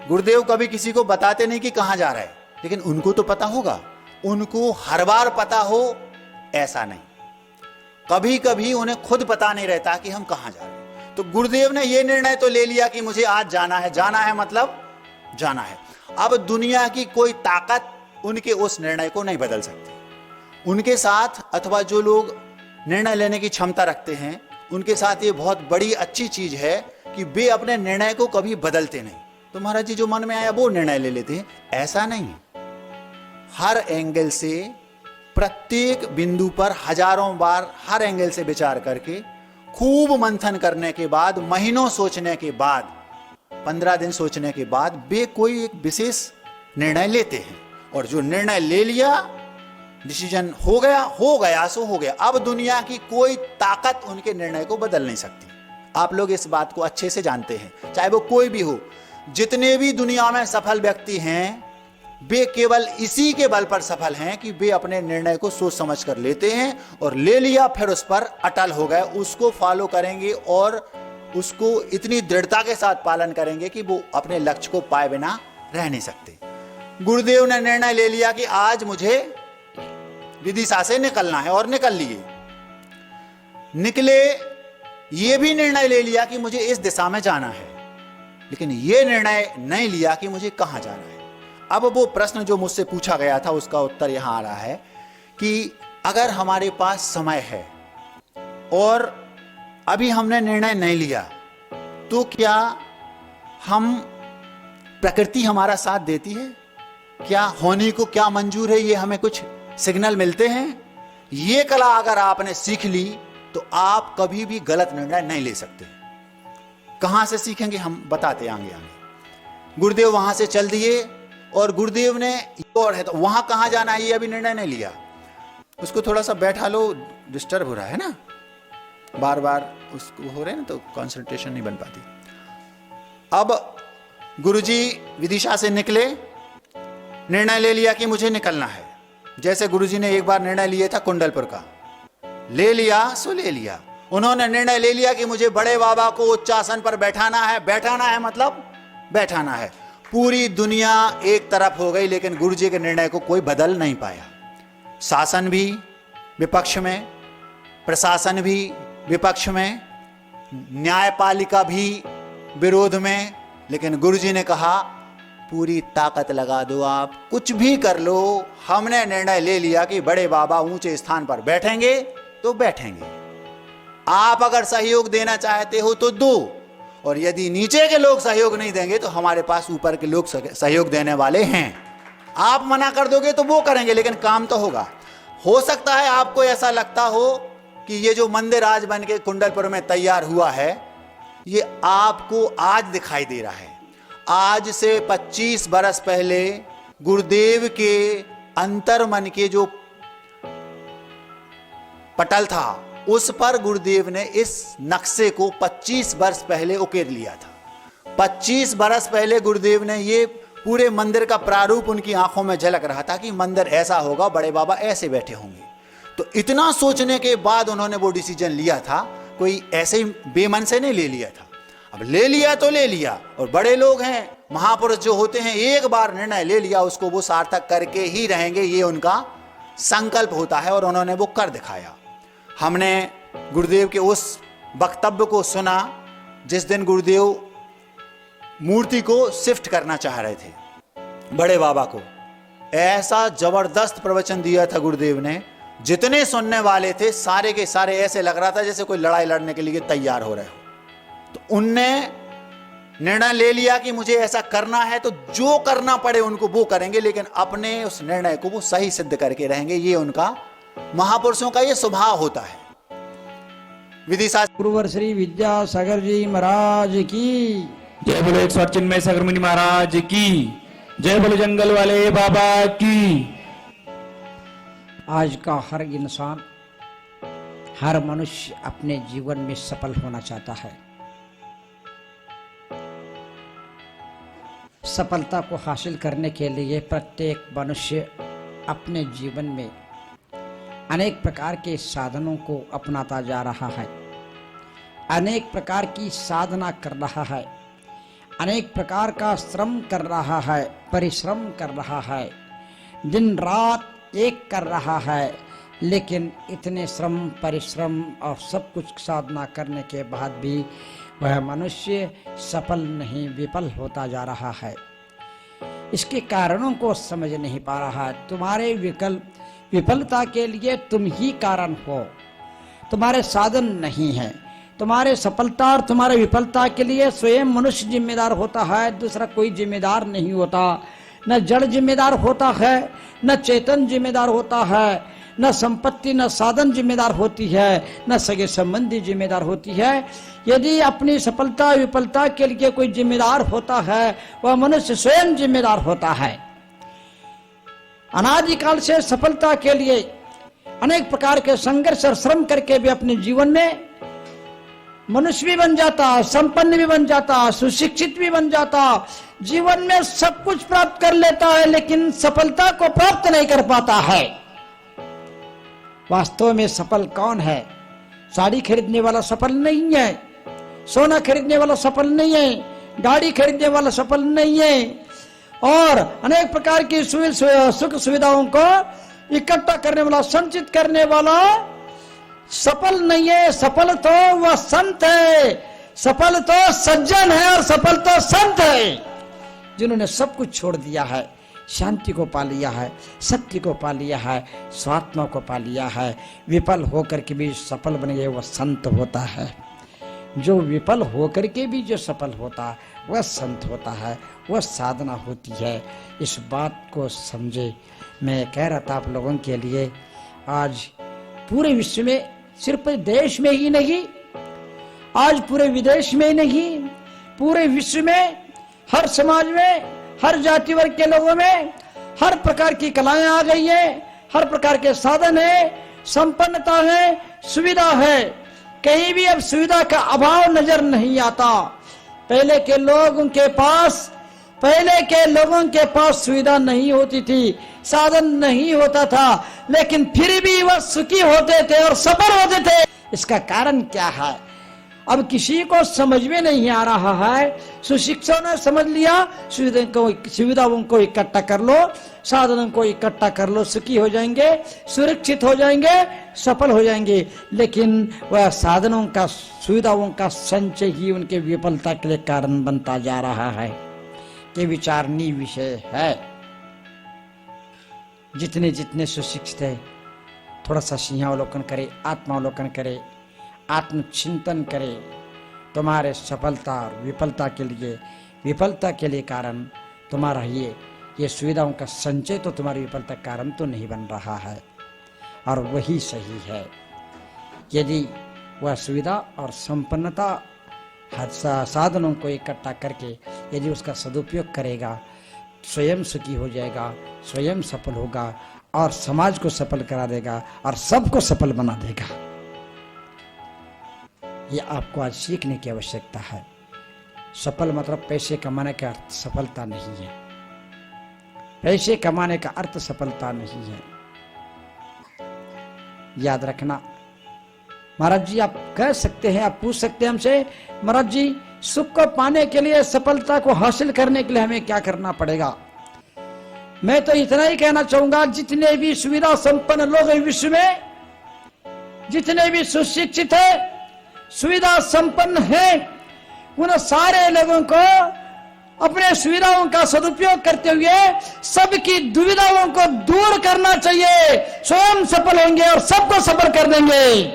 गुरुदेव कभी किसी को बताते नहीं कि कहां जा रहा है, लेकिन उनको तो पता होगा, उनको हर बार पता हो ऐसा नहीं, कभी कभी उन्हें खुद पता नहीं रहता कि हम कहां जा रहे हैं। तो गुरुदेव ने यह निर्णय तो ले लिया कि मुझे आज जाना है, जाना है मतलब जाना है। अब दुनिया की कोई ताकत उनके उस निर्णय को नहीं बदल सकती। उनके साथ अथवा जो लोग निर्णय लेने की क्षमता रखते हैं, उनके साथ ये बहुत बड़ी अच्छी चीज है कि वे अपने निर्णय को कभी बदलते नहीं। तो महाराज जी जो मन में आया वो निर्णय ले लेते हैं, ऐसा नहीं। हर एंगल से, प्रत्येक बिंदु पर हजारों बार हर एंगल से विचार करके, खूब मंथन करने के बाद, महीनों सोचने के बाद, 15 दिन सोचने के बाद वे कोई एक विशेष निर्णय लेते हैं। और जो निर्णय ले लिया, डिसीजन हो गया सो हो गया। अब दुनिया की कोई ताकत उनके निर्णय को बदल नहीं सकती। आप लोग इस बात को अच्छे से जानते हैं, चाहे वो कोई भी हो। जितने भी दुनिया में सफल व्यक्ति हैं, वे केवल इसी के बल पर सफल हैं कि वे अपने निर्णय को सोच समझ कर लेते हैं, और ले लिया फिर उस पर अटल हो गए, उसको फॉलो करेंगे और उसको इतनी दृढ़ता के साथ पालन करेंगे कि वो अपने लक्ष्य को पाए बिना रह नहीं सकते। गुरुदेव ने निर्णय ले लिया कि आज मुझे विदिशा से निकलना है, और निकल लिए। निकले, ये भी निर्णय ले लिया कि मुझे इस दिशा में जाना है, लेकिन ये निर्णय नहीं लिया कि मुझे कहां जाना है। अब वो प्रश्न जो मुझसे पूछा गया था, उसका उत्तर यहां आ रहा है कि अगर हमारे पास समय है और अभी हमने निर्णय नहीं लिया, तो क्या हम, प्रकृति हमारा साथ देती है? क्या होने को क्या मंजूर है, ये हमें कुछ सिग्नल मिलते हैं? ये कला अगर आपने सीख ली तो आप कभी भी गलत निर्णय नहीं ले सकते। कहां से सीखेंगे हम बताते आगे आगे। गुरुदेव वहां से चल दिए, और गुरुदेव ने और है तो वहां कहां जाना है ये अभी निर्णय नहीं लिया। उसको थोड़ा सा बैठा लो, डिस्टर्ब हो रहा है ना, बार बार उसको हो रहे हैं ना, तो कंसंट्रेशन नहीं बन पाती। अब गुरुजी विदिशा से निकले, निर्णय ले लिया कि मुझे निकलना है। जैसे गुरुजी ने एक बार निर्णय लिया था कुंडलपुर का, ले लिया सो ले लिया। उन्होंने निर्णय ले लिया कि मुझे बड़े बाबा को उच्चासन पर बैठाना है। बैठाना है मतलब बैठाना है। पूरी दुनिया एक तरफ हो गई, लेकिन गुरुजी के निर्णय को कोई बदल नहीं पाया। शासन भी विपक्ष में, प्रशासन भी विपक्ष में, न्यायपालिका भी विरोध में, लेकिन गुरुजी ने कहा पूरी ताकत लगा दो, आप कुछ भी कर लो, हमने निर्णय ले लिया कि बड़े बाबा ऊंचे स्थान पर बैठेंगे तो बैठेंगे। आप अगर सहयोग देना चाहते हो तो दो, और यदि नीचे के लोग सहयोग नहीं देंगे तो हमारे पास ऊपर के लोग सहयोग देने वाले हैं। आप मना कर दोगे तो वो करेंगे, लेकिन काम तो होगा। हो सकता है आपको ऐसा लगता हो कि ये जो मंदिर आज बन के कुंडलपुर में तैयार हुआ है, ये आपको आज दिखाई दे रहा है। आज से 25 बरस पहले गुरुदेव के अंतर मन के जो पटल था, उस पर गुरुदेव ने इस नक्शे को 25 वर्ष पहले उकेर लिया था। 25 बरस पहले गुरुदेव ने ये पूरे मंदिर का प्रारूप उनकी आंखों में झलक रहा था कि मंदिर ऐसा होगा, बड़े बाबा ऐसे बैठे होंगे। तो इतना सोचने के बाद उन्होंने वो डिसीजन लिया था, कोई ऐसे ही बेमन से नहीं ले लिया था। अब ले लिया तो ले लिया, और बड़े लोग हैं, महापुरुष जो होते हैं, एक बार निर्णय ले लिया उसको वो सार्थक करके ही रहेंगे, ये उनका संकल्प होता है, और उन्होंने वो कर दिखाया। हमने गुरुदेव के उस वक्तव्य को सुना जिस दिन गुरुदेव मूर्ति को शिफ्ट करना चाह रहे थे बड़े बाबा को। ऐसा जबरदस्त प्रवचन दिया था गुरुदेव ने, जितने सुनने वाले थे सारे के सारे ऐसे लग रहा था जैसे कोई लड़ाई लड़ने के लिए तैयार हो रहे हो। तो उनने निर्णय ले लिया कि मुझे ऐसा करना है, तो जो करना पड़े उनको वो करेंगे, लेकिन अपने उस निर्णय को वो सही सिद्ध करके रहेंगे। ये उनका, महापुरुषों का ये स्वभाव होता है। विदिशा गुरुवर श्री विद्यासागर जी महाराज की जय बोलो। 108 चिन्मय सागर मुनि महाराज की जय बोलो। जंगल वाले बाबा की। आज का हर इंसान, हर मनुष्य अपने जीवन में सफल होना चाहता है। सफलता को हासिल करने के लिए प्रत्येक मनुष्य अपने जीवन में अनेक प्रकार के साधनों को अपनाता जा रहा है, अनेक प्रकार की साधना कर रहा है, अनेक प्रकार का श्रम कर रहा है, परिश्रम कर रहा है, दिन रात एक कर रहा है, लेकिन इतने श्रम परिश्रम और सब कुछ साधना करने के बाद भी वह मनुष्य सफल नहीं, विफल होता जा रहा है। इसके कारणों को समझ नहीं पा रहा है। तुम्हारे विफलता के लिए तुम ही कारण हो, तुम्हारे साधन नहीं है। तुम्हारे सफलता और तुम्हारे विफलता के लिए स्वयं मनुष्य जिम्मेदार होता है, दूसरा कोई जिम्मेदार नहीं होता। न जड़ जिम्मेदार होता है, न चेतन जिम्मेदार होता है, न संपत्ति न साधन जिम्मेदार होती है, न सगे संबंधी जिम्मेदार होती है। यदि अपनी सफलता विफलता के लिए कोई जिम्मेदार होता है, वह मनुष्य स्वयं जिम्मेदार होता है। अनादिकाल से सफलता के लिए अनेक प्रकार के संघर्ष और श्रम करके भी अपने जीवन में मनुष्य भी बन जाता, संपन्न भी बन जाता, सुशिक्षित भी बन जाता, जीवन में सब कुछ प्राप्त कर लेता है, लेकिन सफलता को प्राप्त नहीं कर पाता है। वास्तव में सफल कौन है? साड़ी खरीदने वाला सफल नहीं है, सोना खरीदने वाला सफल नहीं है, गाड़ी खरीदने वाला सफल नहीं है, और अनेक प्रकार की सुख सुविधाओं को इकट्ठा करने वाला, संचित करने वाला सफल नहीं है। सफल तो वह संत है, सफल तो सज्जन है, और सफल तो संत है जिन्होंने सब कुछ छोड़ दिया है, शांति को पा लिया है, सत्य को पा लिया है, स्वात्मा को पा लिया है। विफल होकर के भी सफल बन गए, वह संत होता है। जो विफल होकर के भी जो सफल होता है वह संत होता है, वह साधना होती है। इस बात को समझे। मैं कह रहा था आप लोगों के लिए, आज पूरे विश्व में, सिर्फ देश में ही नहीं, आज पूरे विदेश में ही नहीं, पूरे विश्व में, हर समाज में, हर जाति वर्ग के लोगों में हर प्रकार की कलाएं आ गई है, हर प्रकार के साधन है, संपन्नता है, सुविधा है। कहीं भी अब सुविधा का अभाव नजर नहीं आता। पहले के लोगों के पास सुविधा नहीं होती थी, साधन नहीं होता था, लेकिन फिर भी वह सुखी होते थे और सफल होते थे। इसका कारण क्या है? अब किसी को समझ में नहीं आ रहा है। सुशिक्षितों ने समझ लिया, सुविधाओं को इकट्ठा कर लो, साधनों को इकट्ठा कर लो, सुखी हो जाएंगे, सुरक्षित हो जाएंगे, सफल हो जाएंगे। लेकिन वह साधनों का, सुविधाओं का संचय ही उनके विफलता के लिए कारण बनता जा रहा है। ये विचारणीय विषय है। जितने जितने सुशिक्षित है, थोड़ा सा सिंहावलोकन करे, आत्मावलोकन करे, आत्मचिंतन करे। तुम्हारे सफलता और विफलता के लिए कारण तुम्हारा ये सुविधाओं का संचय तो तुम्हारी विफलता कारण तो नहीं बन रहा है, और वही सही है। यदि वह सुविधा और संपन्नता साधनों को इकट्ठा करके यदि उसका सदुपयोग करेगा, स्वयं सुखी हो जाएगा, स्वयं सफल होगा, और समाज को सफल करा देगा, और सबको सफल बना देगा। ये आपको आज सीखने की आवश्यकता है। सफल मतलब पैसे कमाने का अर्थ सफलता नहीं है। पैसे कमाने का अर्थ सफलता नहीं है, याद रखना। महाराज जी, आप कह सकते हैं, आप पूछ सकते हैं हमसे, महाराज जी सुख को पाने के लिए, सफलता को हासिल करने के लिए हमें क्या करना पड़ेगा? मैं तो इतना ही कहना चाहूंगा, जितने भी सुविधा संपन्न लोग हैं विश्व में, जितने भी सुशिक्षित है, सुविधा संपन्न है, उन सारे लोगों को अपने सुविधाओं का सदुपयोग करते हुए सबकी दुविधाओं को दूर करना चाहिए। स्वयं सफल होंगे और सबको सफल कर देंगे।